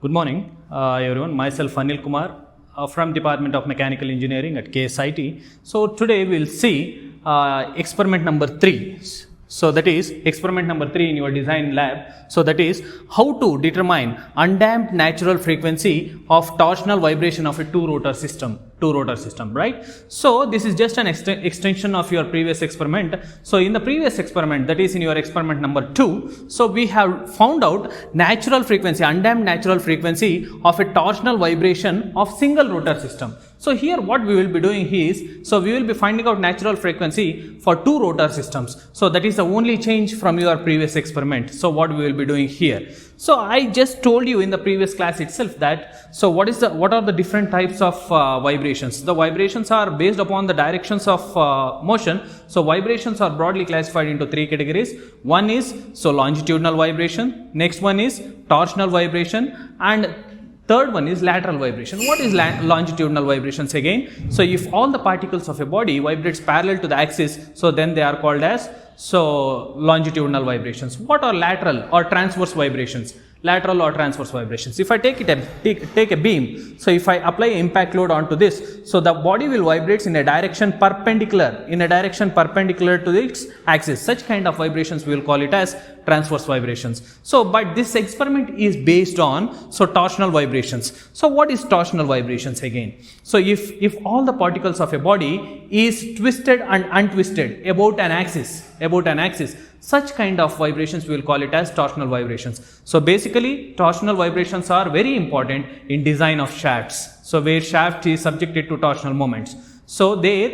Good morning, everyone. Myself Anil Kumar from Department of Mechanical Engineering at KSIT. So today we'll see experiment number 3. So that is experiment number 3 in your design lab. So that is how to determine undamped natural frequency of torsional vibration of a two rotor system, right? So this is just an extension of your previous experiment. So in the previous experiment, that is in your experiment number 2, so we have found out natural frequency, undamped natural frequency of a torsional vibration of single rotor system. So here what we will be doing is, so we will be finding out natural frequency for two rotor systems. So that is the only change from your previous experiment. So what we will be doing here. So I just told you in the previous class itself that, so what are the different types of vibrations? The vibrations are based upon the directions of motion. So vibrations are broadly classified into 3 categories. One is longitudinal vibration, next one is torsional vibration, and third one is lateral vibration. What is longitudinal vibrations again? So if all the particles of a body vibrates parallel to the axis, so then they are called as longitudinal vibrations. What are lateral or transverse vibrations? Lateral or transverse vibrations. If I take a beam, so if I apply impact load onto this, so the body will vibrate in a direction perpendicular to its axis. Such kind of vibrations we will call it as transverse vibrations. So but this experiment is based on torsional vibrations. So what is torsional vibrations again? So if all the particles of a body is twisted and untwisted about an axis, such kind of vibrations we will call it as torsional vibrations. So basically torsional vibrations are very important in design of shafts. So where shaft is subjected to torsional moments. So there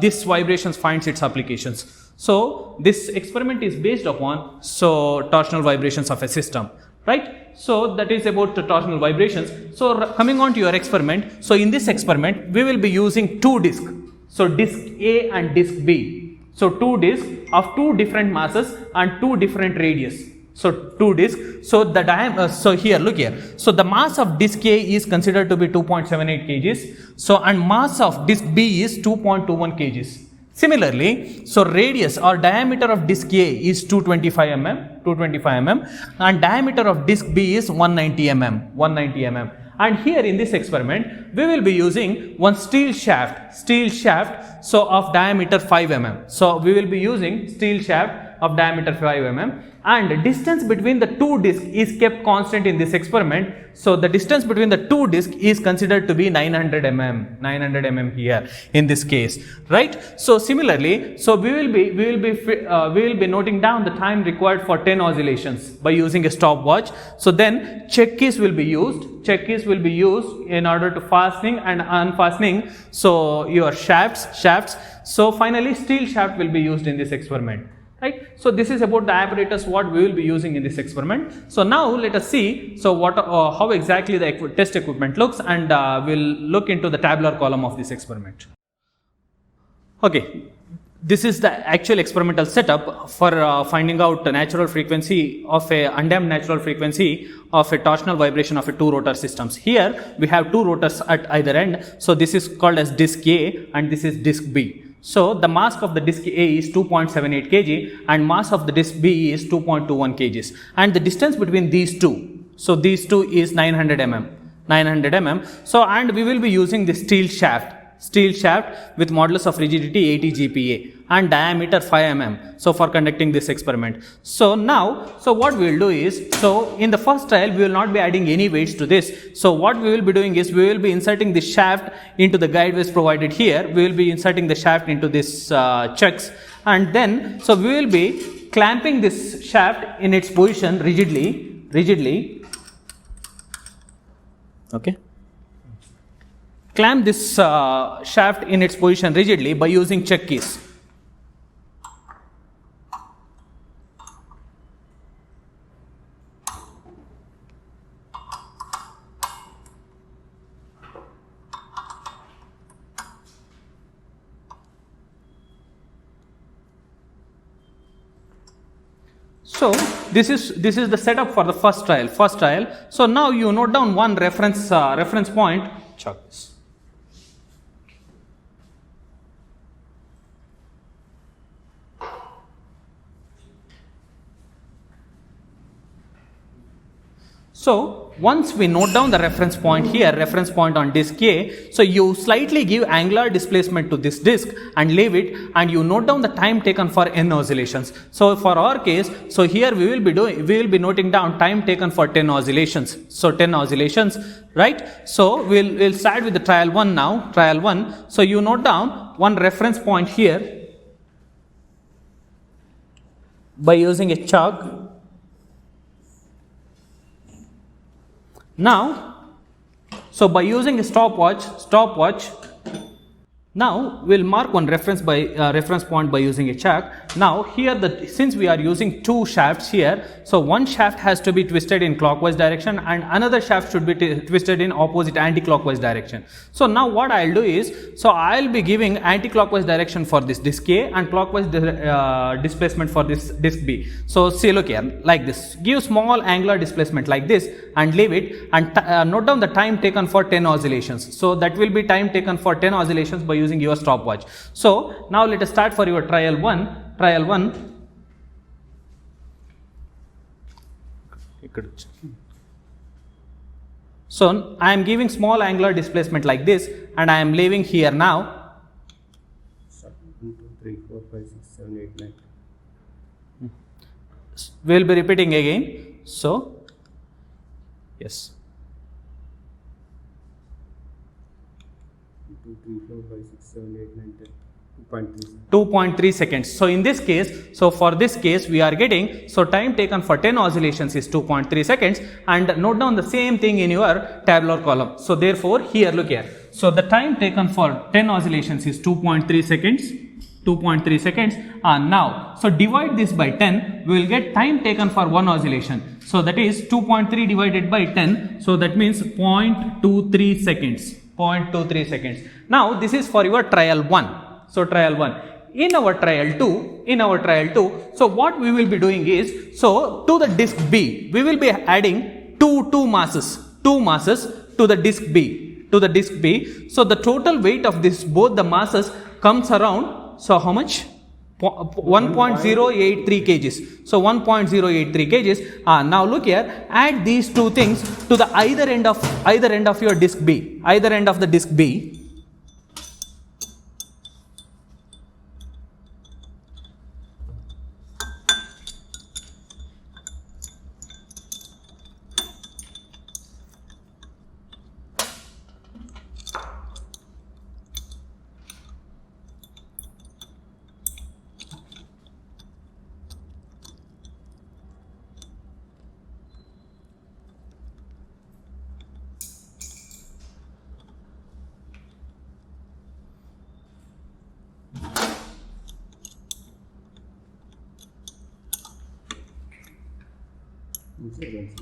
this vibrations finds its applications. So this experiment is based upon torsional vibrations of a system, right? So that is about the torsional vibrations. So coming on to your experiment. So in this experiment we will be using two discs. So disc A and disc B. So two discs of two different masses and two different radius. So two discs. So the diameter. So here, look here. So the mass of disc A is considered to be 2.78 kgs. So and mass of disc B is 2.21 kgs. Similarly, so radius or diameter of disc A is 225 mm, and diameter of disc B is 190 mm. And here in this experiment, we will be using one steel shaft, so of diameter 5 mm. So we will be using steel shaft of diameter 5 mm, and the distance between the two discs is kept constant in this experiment. So the distance between the two discs is considered to be 900 mm here in this case, right? So similarly, so we will be noting down the time required for 10 oscillations by using a stopwatch. So then check keys will be used. In order to fastening and unfastening your shafts. So finally steel shaft will be used in this experiment, right? So this is about the apparatus what we will be using in this experiment. So now let us see how exactly the test equipment looks, and we'll look into the tabular column of this experiment. Okay, this is the actual experimental setup for finding out the natural frequency of a undamped natural frequency of a torsional vibration of a two rotor systems. Here we have two rotors at either end. So this is called as disc A and this is disc B. So the mass of the disc A is 2.78 kg and mass of the disc B is 2.21 kgs, and the distance between these two, so these two is 900 mm. So and we will be using the steel shaft with modulus of rigidity 80 GPa and diameter 5 mm. So for conducting this experiment. So now, so what we will do is, so in the first trial we will not be adding any weights to this. So what we will be doing is, we will be inserting the shaft into the guideways provided here. We will be inserting the shaft into this chucks, and then so we will be clamping this shaft in its position rigidly. Okay. Clamp this shaft in its position rigidly by using check keys. So this is the setup for the first trial. So now you note down one reference point. Check this. So once we note down the reference point here, reference point on disk A, so you slightly give angular displacement to this disk and leave it, and you note down the time taken for n oscillations. So for our case, so here we will be noting down time taken for 10 oscillations. So 10 oscillations, right? So we'll start with the trial 1 now, trial 1. So you note down one reference point here by using a chalk. Now, so by using a stopwatch, now we'll mark one reference point by using a chalk. Now here since we are using two shafts here, so one shaft has to be twisted in clockwise direction and another shaft should be twisted in opposite anti-clockwise direction. So now what I'll do is, so I'll be giving anti-clockwise direction for this disk A and clockwise displacement for this disk B. So see, look here, like this, give small angular displacement like this and leave it, and note down the time taken for 10 oscillations. So that will be time taken for 10 oscillations by using your stopwatch. So now let us start for your trial 1. Trial 1. So I am giving small angular displacement like this and I am leaving here now. 1, 2, 3, 4, 5, 6, 7, 8, 9. We will be repeating again. So yes. 1, 2, 3, 4, 5, 6, 7, 8, 9, 10. 2.3 seconds. So in this case, so for this case we are getting, so time taken for 10 oscillations is 2.3 seconds, and note down the same thing in your tabular column. So therefore here, look here, so the time taken for 10 oscillations is 2.3 seconds. 2.3 seconds. Now, so divide this by 10, we will get time taken for one oscillation. So that is 2.3 divided by 10. So that means 0.23 seconds. 0.23 seconds. Now this is for your trial 1. So trial 1. In our trial 2, so what we will be doing is, so to the disk B, we will be adding two masses to the disk B. So the total weight of this, both the masses, comes around, so how much? 1.083 kgs. So 1.083 kgs. Now look here, add these two things to the either end of your disk B, either end of the disk B.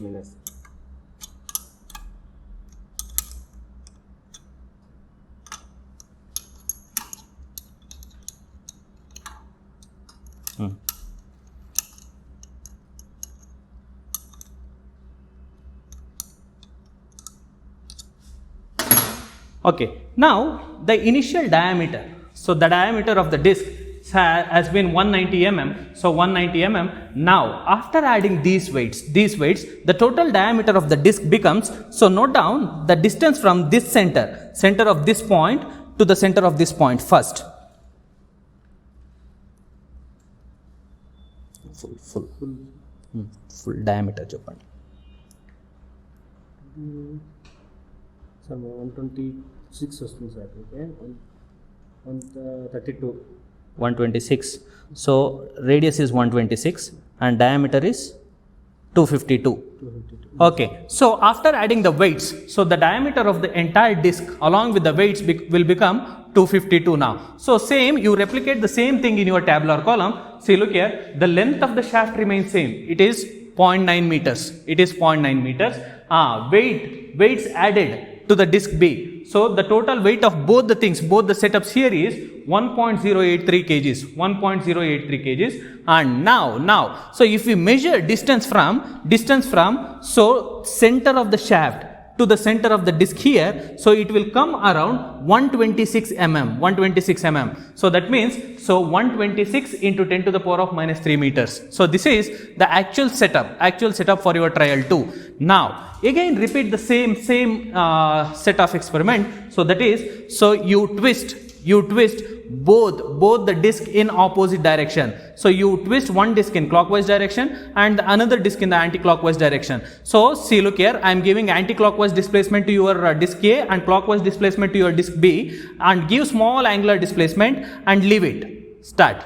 Minus. Okay, now the initial diameter, so the diameter of the disc has been 190 mm. So 190 mm. Now after adding these weights, the total diameter of the disc becomes, so note down the distance from this center of this point to the center of this point first. Full diameter చెప్పండి. Some 126 వస్తుంది sir. Okay, 132. 126. So radius is 126 and diameter is 252. Okay, so after adding the weights, so the diameter of the entire disc along with the weights will become 252 now. So same, you replicate the same thing in your tabular column. See, look here, the length of the shaft remains same. It is 0.9 meters. It is 0.9 meters. Weights added to the disk B. So the total weight of both the things, both the setups here is 1.083 kgs. 1.083 kgs. And now, so if we measure distance from, so center of the shaft to the center of the disc here, so it will come around 126 mm, 126 mm. So that means, so 126 into 10 to the power of minus 3 meters. So this is the actual setup for your trial 2. Now, again repeat the same set of experiment. So that is, so you twist both the disc in opposite direction. So you twist one disc in clockwise direction and another disc in the anti-clockwise direction. So see, look here, I am giving anti-clockwise displacement to your disc A and clockwise displacement to your disc B, and give small angular displacement and leave it. Start.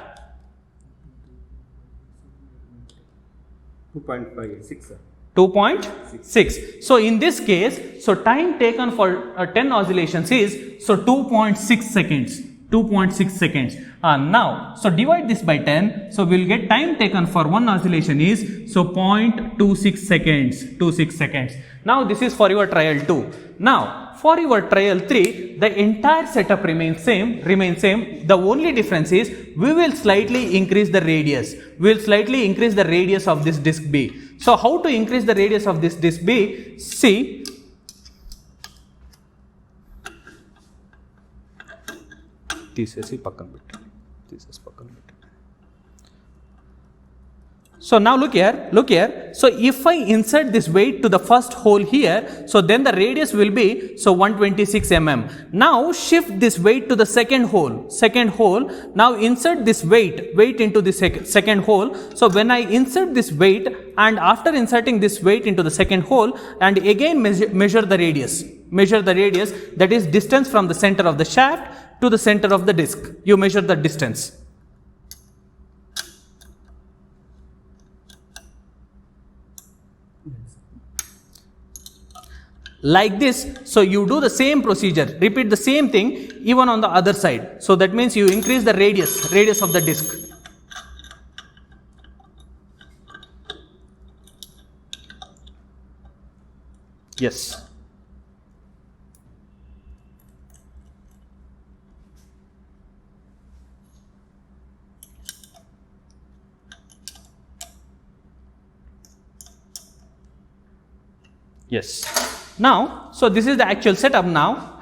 2.56, sir. 2.6. So in this case, so time taken for 10 oscillations is, so 2.6 seconds. 2.6 seconds. Now, so divide this by 10. So we'll get time taken for one oscillation is, so 0.26 seconds. 26 seconds. Now this is for your trial 2. Now for your trial 3, the entire setup remains same. The only difference is we will slightly increase the radius. We will slightly increase the radius of this disc B. So how to increase the radius of this disc B? See, తీసేసి పక్కన పెట్టండి. So now look here. So if I insert this weight to the first hole here, so then the radius will be, so 126 mm. Now shift this weight to the second hole. Now insert this weight into the second hole. So when I insert this weight, and after inserting this weight into the second hole, and again measure the radius, that is distance from the center of the shaft to the center of the disc. You measure the distance. Like this. So you do the same procedure, repeat the same thing even on the other side. So that means you increase the radius of the disc. Yes. Yes. Now, so this is the actual setup now.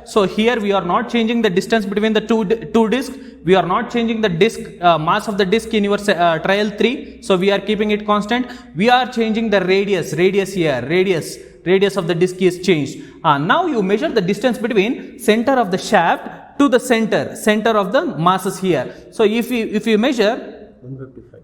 So here we are not changing the distance between the two discs. We are not changing the disc mass of the disc in your trial 3. So we are keeping it constant. We are changing the radius here. Radius of the disc is changed. Now you measure the distance between center of the shaft to the center of the masses here. So if you measure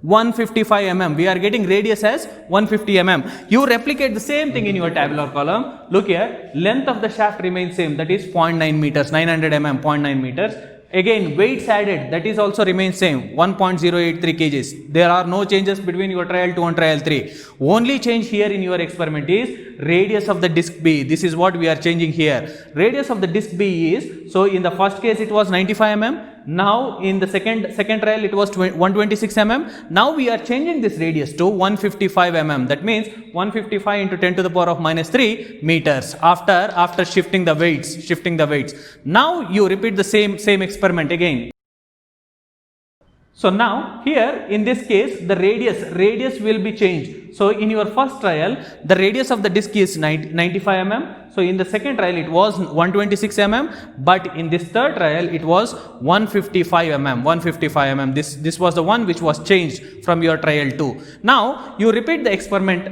155 mm, we are getting radius as 150 mm. You replicate the same thing in your tabular column. Look here, length of the shaft remains same, that is 0.9 meters, 900 mm, 0.9 meters. Again, weights added, that is also remains same, 1.083 kgs. There are no changes between your trial 2 and trial 3. Only change here in your experiment is radius of the disc B. This is what we are changing here. Radius of the disc B is, so in the first case it was 95 mm. Now in the second trial it was 126 mm. Now we are changing this radius to 155 mm. That means 155 into 10 to the power of minus 3 meters after shifting the weights. Now you repeat the same experiment again. So now here in this case the radius will be changed. So in your first trial the radius of the disc is 95 mm. So in the second trial it was 126 mm, but in this third trial it was 155 mm. This was the one which was changed from your trial 2. Now you repeat the experiment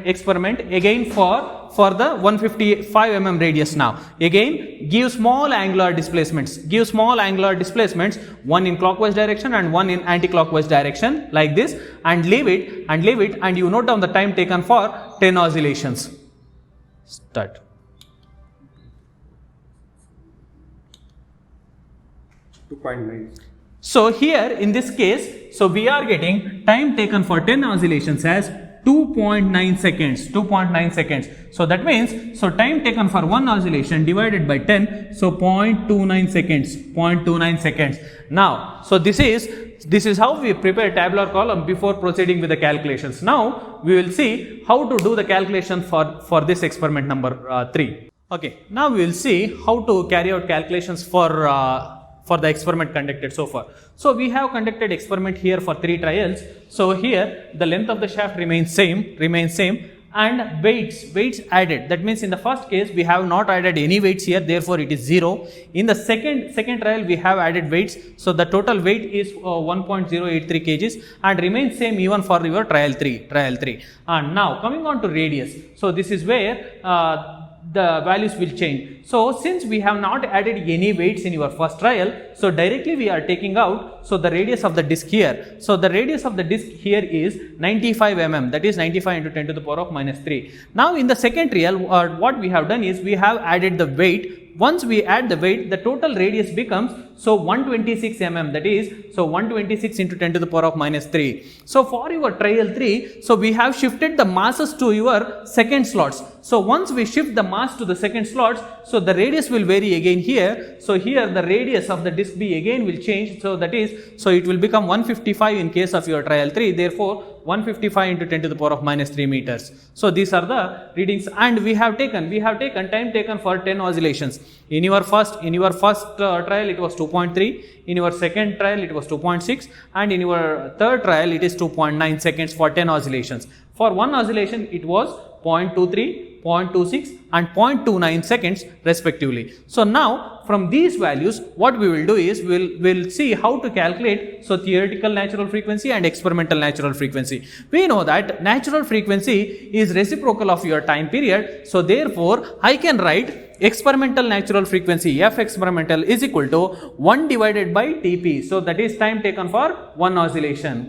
again for the 155 mm radius. Now again give small angular displacements, one in clockwise direction and one in anti-clockwise direction like this, and leave it and you note down the time taken for 10 oscillations. Start. So here in this case, so we are getting time taken for 10 oscillations as 2.9 seconds. So that means, so time taken for one oscillation divided by 10, so 0.29 seconds. Now, so this is how we prepare tabular column before proceeding with the calculations. Now we will see how to do the calculation for this experiment number 3. Okay, now we will see how to carry out calculations for the experiment conducted so far. So we have conducted experiment here for 3 trials. So here the length of the shaft remains same, and weights added. That means in the first case we have not added any weights here, therefore it is 0. In the second trial we have added weights, so the total weight is 1.083 kgs and remains same even for your trial 3. And now coming on to radius, so this is where the values will change. So since we have not added any weights in your first trial, so directly we are taking out, so the radius of the disc here. So the radius of the disc here is 95 mm, that is 95 into 10 to the power of minus 3. Now in the second trial, what we have done is we have added the weight. Once we add the weight, the total radius becomes, so 126 mm, that is, so 126 into 10 to the power of minus 3. So for your trial 3, so we have shifted the masses to your second slots. So once we shift the mass to the second slots, so the radius will vary again here. So here the radius of the disc B again will change. So that is, so it will become 155 in case of your trial 3. Therefore 155 into 10 to the power of minus 3 meters. So these are the readings, and we have taken time taken for 10 oscillations. In your first trial it was 2.3, in your second trial it was 2.6, and in your third trial it is 2.9 seconds for 10 oscillations. For one oscillation it was 0.23, 0.26 and 0.29 seconds respectively. So now from these values what we will do is we'll see how to calculate, so theoretical natural frequency and experimental natural frequency. We know that natural frequency is reciprocal of your time period, so therefore I can write experimental natural frequency F experimental is equal to 1 divided by Tp. So that is time taken for one oscillation.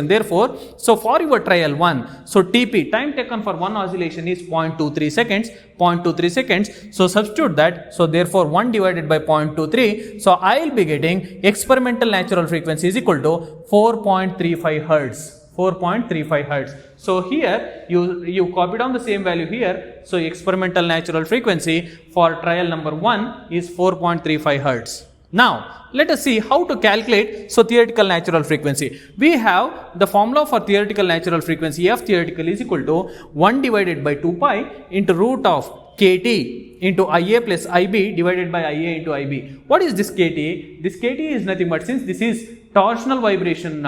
Therefore, so for your trial 1, so Tp, time taken for one oscillation is 0.23 seconds. So substitute that. So therefore 1 divided by 0.23. So I will be getting experimental natural frequency is equal to 4.35 Hertz. 4.35 Hertz. So here you copy down the same value here. So experimental natural frequency for trial number 1 is 4.35 Hertz. Now let us see how to calculate, so theoretical natural frequency. We have the formula for theoretical natural frequency. F theoretical is equal to 1 divided by 2 pi into root of kT into Ia plus Ib divided by Ia into Ib. What is this kT? This kT is nothing but, since this is torsional vibration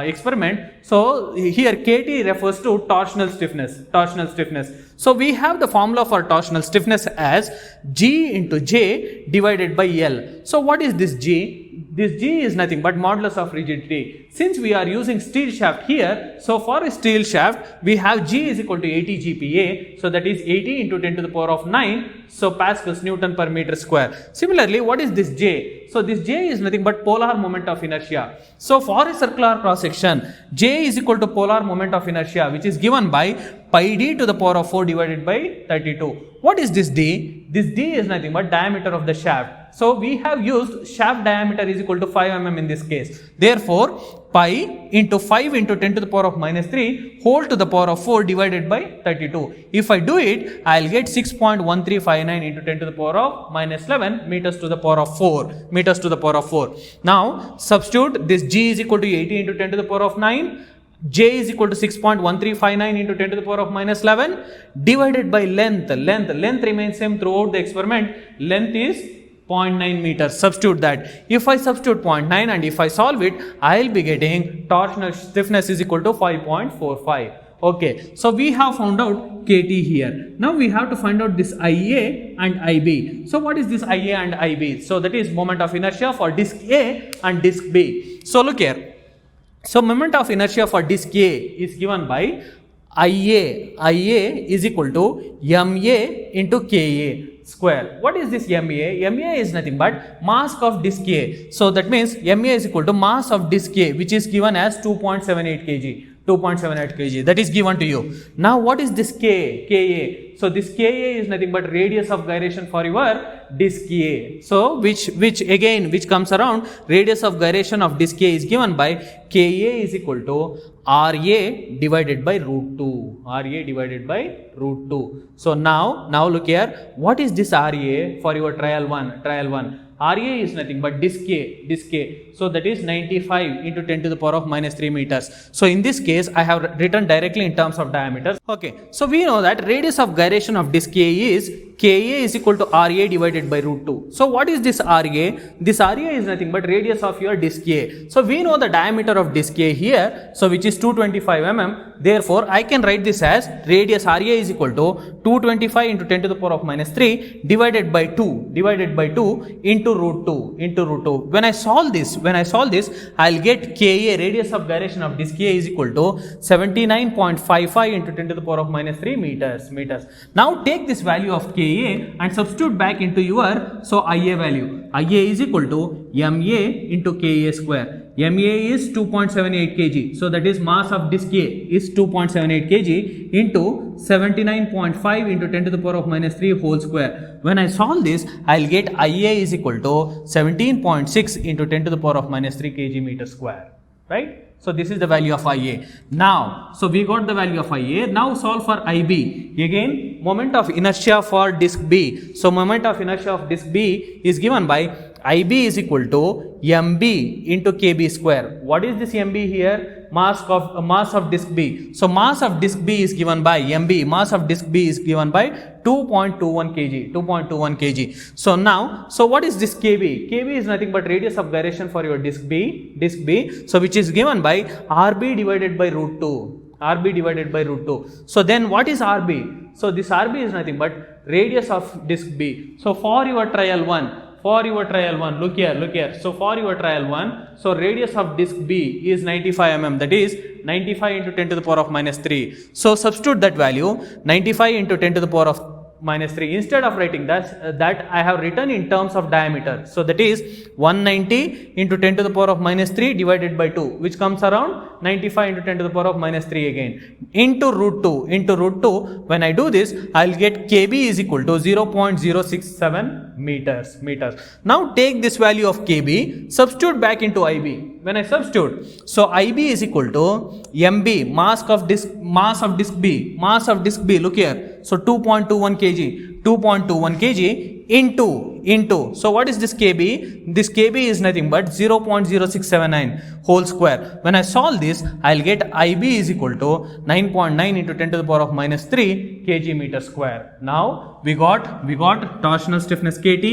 experiment, so here kT refers to torsional stiffness. So we have the formula for torsional stiffness as G into J divided by L. So what is this G? This G is nothing but modulus of rigidity. Since we are using steel shaft here, so for a steel shaft we have G is equal to 80 GPa, so that is 80 into 10 to the power of 9, so pascals, Newton per meter square. Similarly, what is this J? So this J is nothing but polar moment of inertia. So for a circular cross section, J is equal to polar moment of inertia, which is given by pi d to the power of 4 divided by 32. What is this d? This d is nothing but diameter of the shaft. So we have used shaft diameter is equal to 5 mm in this case. Therefore, pi into 5 into 10 to the power of minus 3 whole to the power of 4 divided by 32. If I do it, I will get 6.1359 into 10 to the power of minus 11 meters to the power of 4. Now, substitute this G is equal to 80 into 10 to the power of 9. J is equal to 6.1359 into 10 to the power of minus 11 divided by length. Length remains same throughout the experiment. Length is 0.9 meters. Substitute that. If I substitute 0.9 and if I solve it, I will be getting torsional stiffness is equal to 5.45. Okay, so we have found out KT here. Now we have to find out this IA and IB. So what is this IA and IB? So that is moment of inertia for disc A and disc B. So look here. So moment of inertia for disc A is given by IA is equal to MA into KA square. What is this MA? MA is nothing but mass of disc A. So that means MA is equal to mass of disc A, which is given as 2.78 kg. 2.78 kg, that is given to you. Now what is this Ka? So this Ka is nothing but radius of gyration for your disc A. So which comes around, radius of gyration of disc A is given by Ka is equal to Ra divided by root 2. So now look here, what is this Ra for your trial 1? Ra RA is nothing but disk A. So that is 95 into 10 to the power of minus 3 meters. So in this case, I have written directly in terms of diameters. Okay, so we know that radius of gyration of disk A is Ka is equal to RA divided by root 2. So what is this RA? This RA is nothing but radius of your disk A. So we know the diameter of disk A here, so which is 225 mm. Therefore, I can write this as radius RA is equal to 225 into 10 to the power of minus 3 divided by 2 into root 2. When I solve this, I'll get Ka, radius of gyration of disk A, is equal to 79.55 into 10 to the power of minus 3 meters. Now take this value of Ka and substitute back into your Ia value. Ia is equal to Ma into Ka square. Ma is 2.78 kg. So that is mass of disk A is 2.78 kg into 79.5 into 10 to the power of minus 3 whole square. When I solve this, I'll get Ia is equal to 17.6 into 10 to the power of minus 3 kg meter square. Right? So this is the value of Ia. Now, so we got the value of Ia. Now solve for Ib. Again, moment of inertia for disk B. So moment of inertia of disk B is given by Ib is equal to Mb into Kb square. What is this Mb here? Mass of disk B. So mass of disk B is given by Mb. Mass of disk B is given by 2.21 kg. So now, so what is this Kb? Kb is nothing but radius of gyration for your disk B. So which is given by Rb divided by root 2. So then what is Rb? So this Rb is nothing but radius of disk B. So for your trial 1, look here. So for your trial 1, so radius of disk B is 95 mm, that is 95 into 10 to the power of minus 3. So substitute that value, 95 into 10 to the power of minus 3. Instead of writing that I have written in terms of diameter. So that is 190 into 10 to the power of minus 3 divided by 2, which comes around 95 into 10 to the power of minus 3 again, into root 2. When I do this, I'll get Kb is equal to 0.067 meters. Now take this value of Kb, substitute back into Ib. When I substitute, so Ib is equal to Mb, mass of disk B, look here. So 2.21 kg into, so what is this Kb? This Kb is nothing but 0.0679 whole square. When I solve this, I'll get Ib is equal to 9.9 into 10 to the power of minus 3 kg meter square. Now we got torsional stiffness Kt,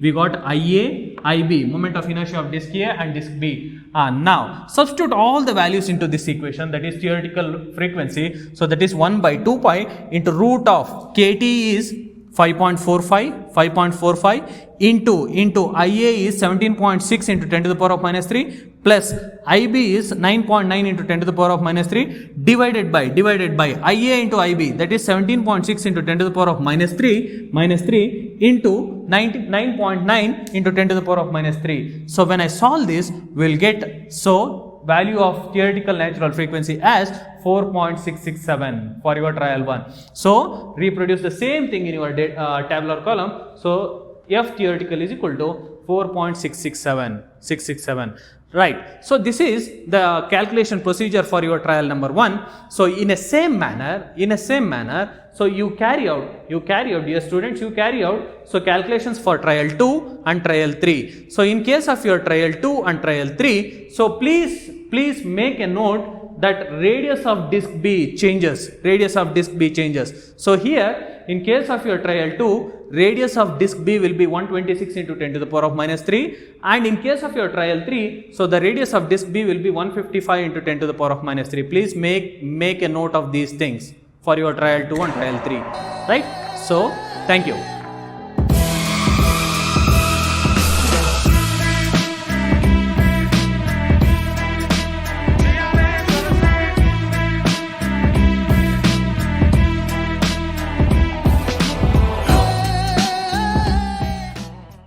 we got Ia, Ib, moment of inertia of disk A and disk B. Now substitute all the values into this equation, that is theoretical frequency. So that is 1 by 2 pi into root of Kt is 5.45 into Ia is 17.6 into 10 to the power of minus 3 plus Ib is 9.9 into 10 to the power of minus 3 divided by Ia into Ib, that is 17.6 into 10 to the power of minus 3 into 9.9 into 10 to the power of minus 3. So when I solve this, we'll get value of theoretical natural frequency as 4.667 for your trial 1. So reproduce the same thing in your tabular column. So F theoretical is equal to 4.667. Right. So this is the calculation procedure for your trial number 1. So in a same manner, so you carry out, dear students, so calculations for trial 2 and trial 3. So in case of your trial 2 and trial 3, so please make a note that radius of disk B changes. So here, in case of your trial 2, radius of disk B will be 126 into 10 to the power of minus 3, and in case of your trial 3, so the radius of disk B will be 155 into 10 to the power of minus 3. Please make a note of these things for your trial 2 and trial 3, right? So thank you.